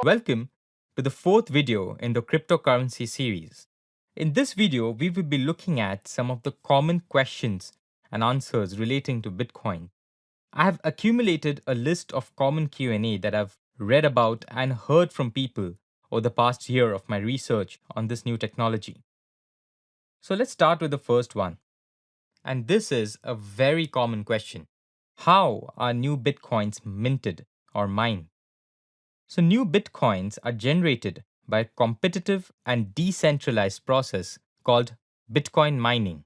Welcome to the fourth video in the cryptocurrency series. In this video, we will be looking at some of the common questions and answers relating to Bitcoin. I have accumulated a list of common Q&A that I've read about and heard from people over the past year of my research on this new technology. So let's start with the first one. And this is a very common question. How are new Bitcoins minted or mined? So, new Bitcoins are generated by a competitive and decentralized process called Bitcoin mining.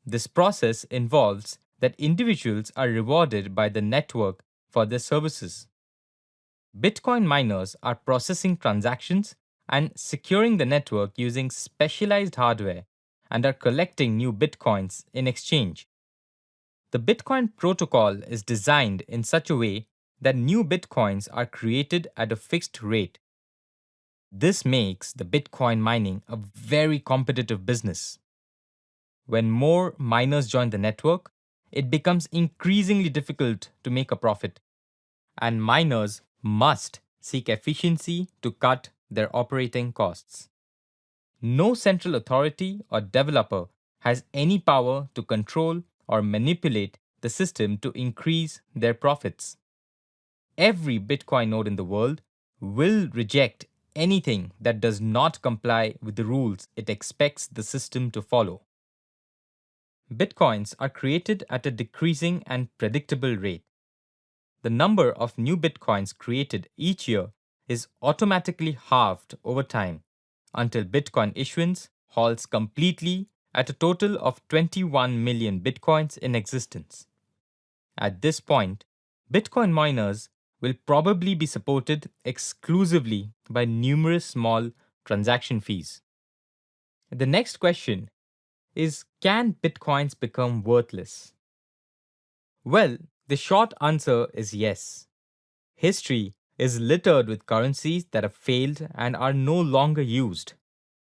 This process involves that individuals are rewarded by the network for their services. Bitcoin miners are processing transactions and securing the network using specialized hardware and are collecting new Bitcoins in exchange. The Bitcoin protocol is designed in such a way that new Bitcoins are created at a fixed rate. This makes the Bitcoin mining a very competitive business. When more miners join the network, it becomes increasingly difficult to make a profit, and miners must seek efficiency to cut their operating costs. No central authority or developer has any power to control or manipulate the system to increase their profits. Every Bitcoin node in the world will reject anything that does not comply with the rules it expects the system to follow. Bitcoins are created at a decreasing and predictable rate. The number of new Bitcoins created each year is automatically halved over time until Bitcoin issuance halts completely at a total of 21 million Bitcoins in existence. At this point, Bitcoin miners will probably be supported exclusively by numerous small transaction fees. The next question is, can Bitcoins become worthless? Well, the short answer is yes. History is littered with currencies that have failed and are no longer used,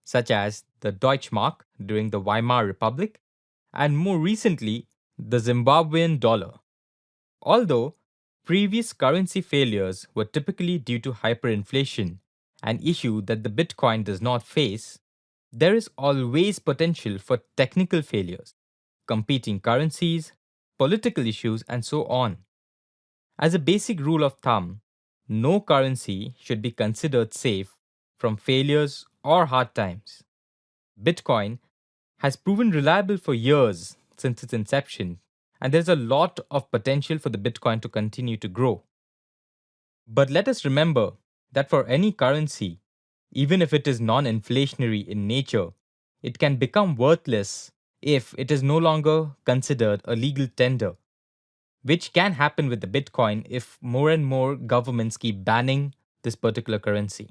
such as the Deutschmark during the Weimar Republic and more recently the Zimbabwean dollar. Although previous currency failures were typically due to hyperinflation, an issue that the Bitcoin does not face, there is always potential for technical failures, competing currencies, political issues, and so on. As a basic rule of thumb, no currency should be considered safe from failures or hard times. Bitcoin has proven reliable for years since its inception, and there's a lot of potential for the Bitcoin to continue to grow. But let us remember that for any currency, even if it is non inflationary in nature, it can become worthless if it is no longer considered a legal tender, which can happen with the Bitcoin if more and more governments keep banning this particular currency.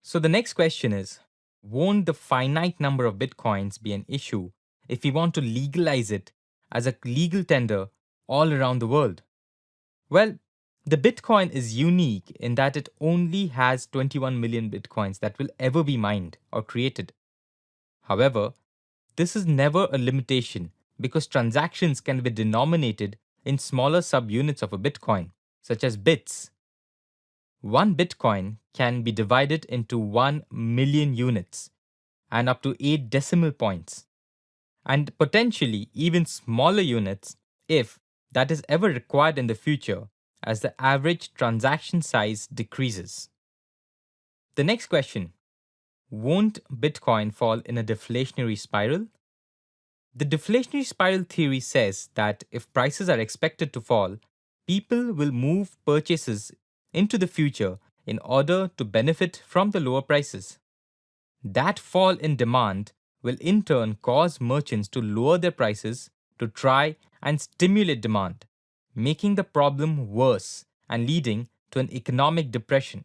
So the next question is, won't the finite number of Bitcoins be an issue if we want to legalize it as a legal tender all around the world? Well, the Bitcoin is unique in that it only has 21 million Bitcoins that will ever be mined or created. However, this is never a limitation because transactions can be denominated in smaller subunits of a Bitcoin, such as bits. One Bitcoin can be divided into 1 million units and up to 8 decimal points, and potentially even smaller units if that is ever required in the future as the average transaction size decreases. The next question, won't Bitcoin fall in a deflationary spiral? The deflationary spiral theory says that if prices are expected to fall, people will move purchases into the future in order to benefit from the lower prices. That fall in demand will in turn cause merchants to lower their prices to try and stimulate demand, making the problem worse and leading to an economic depression.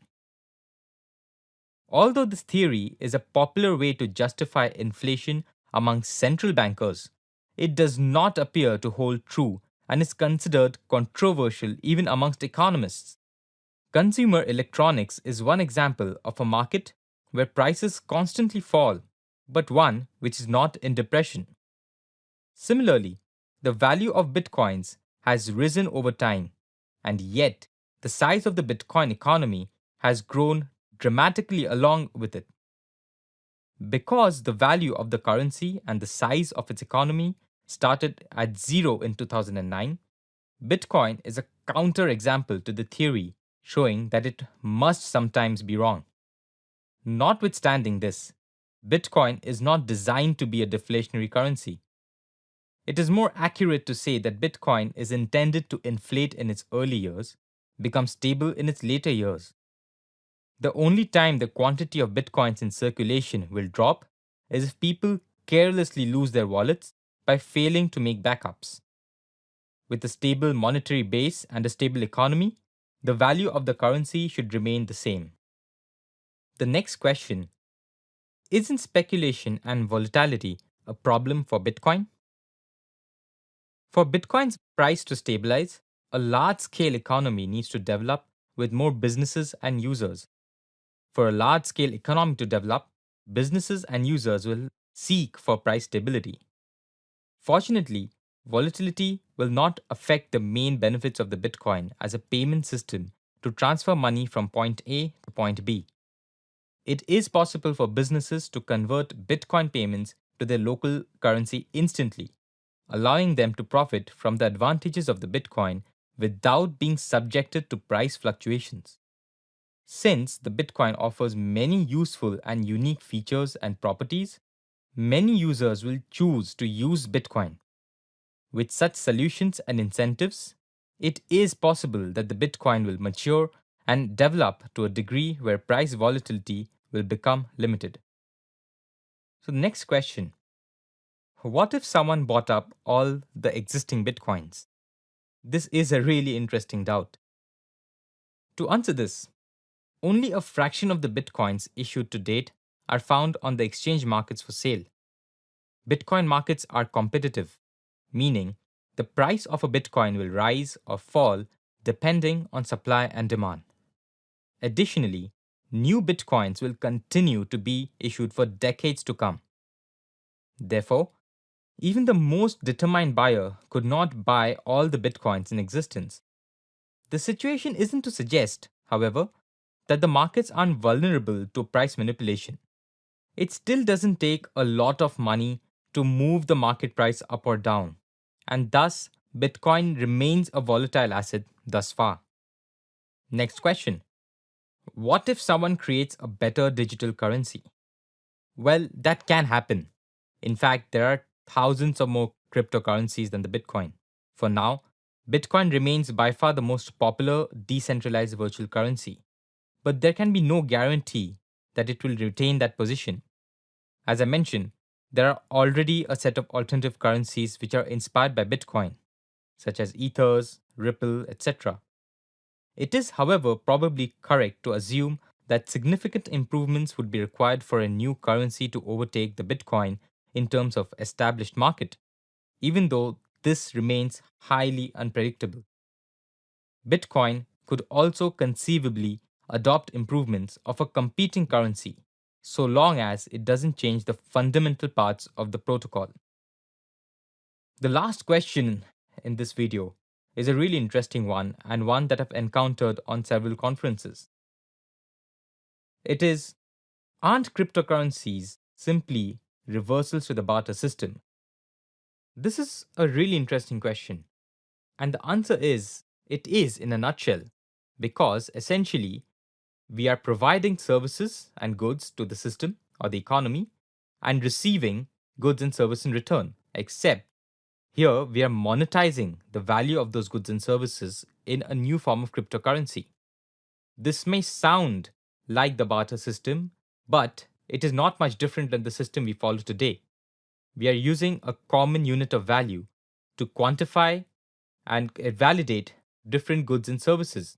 Although this theory is a popular way to justify inflation among central bankers, it does not appear to hold true and is considered controversial even amongst economists. Consumer electronics is one example of a market where prices constantly fall, but one which is not in depression. Similarly, the value of bitcoins has risen over time, and yet the size of the Bitcoin economy has grown dramatically along with it. Because the value of the currency and the size of its economy started at zero in 2009, Bitcoin is a counterexample to the theory showing that it must sometimes be wrong. Notwithstanding this, Bitcoin is not designed to be a deflationary currency. It is more accurate to say that Bitcoin is intended to inflate in its early years, become stable in its later years. The only time the quantity of Bitcoins in circulation will drop is if people carelessly lose their wallets by failing to make backups. With a stable monetary base and a stable economy, the value of the currency should remain the same. The next question: isn't speculation and volatility a problem for Bitcoin? For Bitcoin's price to stabilize, a large scale economy needs to develop with more businesses and users. For a large scale economy to develop, businesses and users will seek for price stability. Fortunately, volatility will not affect the main benefits of the Bitcoin as a payment system to transfer money from point A to point B. It is possible for businesses to convert Bitcoin payments to their local currency instantly, allowing them to profit from the advantages of the Bitcoin without being subjected to price fluctuations. Since the Bitcoin offers many useful and unique features and properties, many users will choose to use Bitcoin. With such solutions and incentives, it is possible that the Bitcoin will mature and develop to a degree where price volatility will become limited. So, the next question: what if someone bought up all the existing Bitcoins? This is a really interesting doubt. To answer this, only a fraction of the Bitcoins issued to date are found on the exchange markets for sale. Bitcoin markets are competitive, meaning the price of a Bitcoin will rise or fall depending on supply and demand. Additionally, new Bitcoins will continue to be issued for decades to come. Therefore, even the most determined buyer could not buy all the Bitcoins in existence. The situation isn't to suggest, however, that the markets aren't vulnerable to price manipulation. It still doesn't take a lot of money to move the market price up or down, and thus Bitcoin remains a volatile asset thus far. Next question: what if someone creates a better digital currency? Well, that can happen. In fact, there are thousands of more cryptocurrencies than the Bitcoin. For now, Bitcoin remains by far the most popular decentralized virtual currency. But there can be no guarantee that it will retain that position. As I mentioned, there are already a set of alternative currencies which are inspired by Bitcoin, such as Ethers, Ripple, etc. It is, however, probably correct to assume that significant improvements would be required for a new currency to overtake the Bitcoin in terms of established market, even though this remains highly unpredictable. Bitcoin could also conceivably adopt improvements of a competing currency, so long as it doesn't change the fundamental parts of the protocol. The last question in this video is a really interesting one and one that I've encountered on several conferences. It is: aren't cryptocurrencies simply reversals to the barter system? This is a really interesting question, and the answer is it is in a nutshell, because essentially we are providing services and goods to the system or the economy and receiving goods and service in return, except here we are monetizing the value of those goods and services in a new form of cryptocurrency. This may sound like the barter system, but it is not much different than the system we follow today. We are using a common unit of value to quantify and validate different goods and services.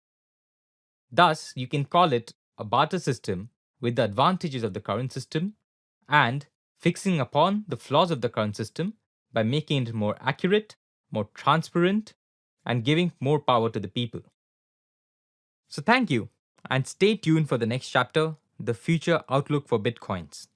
Thus, you can call it a barter system with the advantages of the current system and fixing upon the flaws of the current system by making it more accurate, more transparent, and giving more power to the people. So, thank you, and stay tuned for the next chapter: the future outlook for Bitcoins.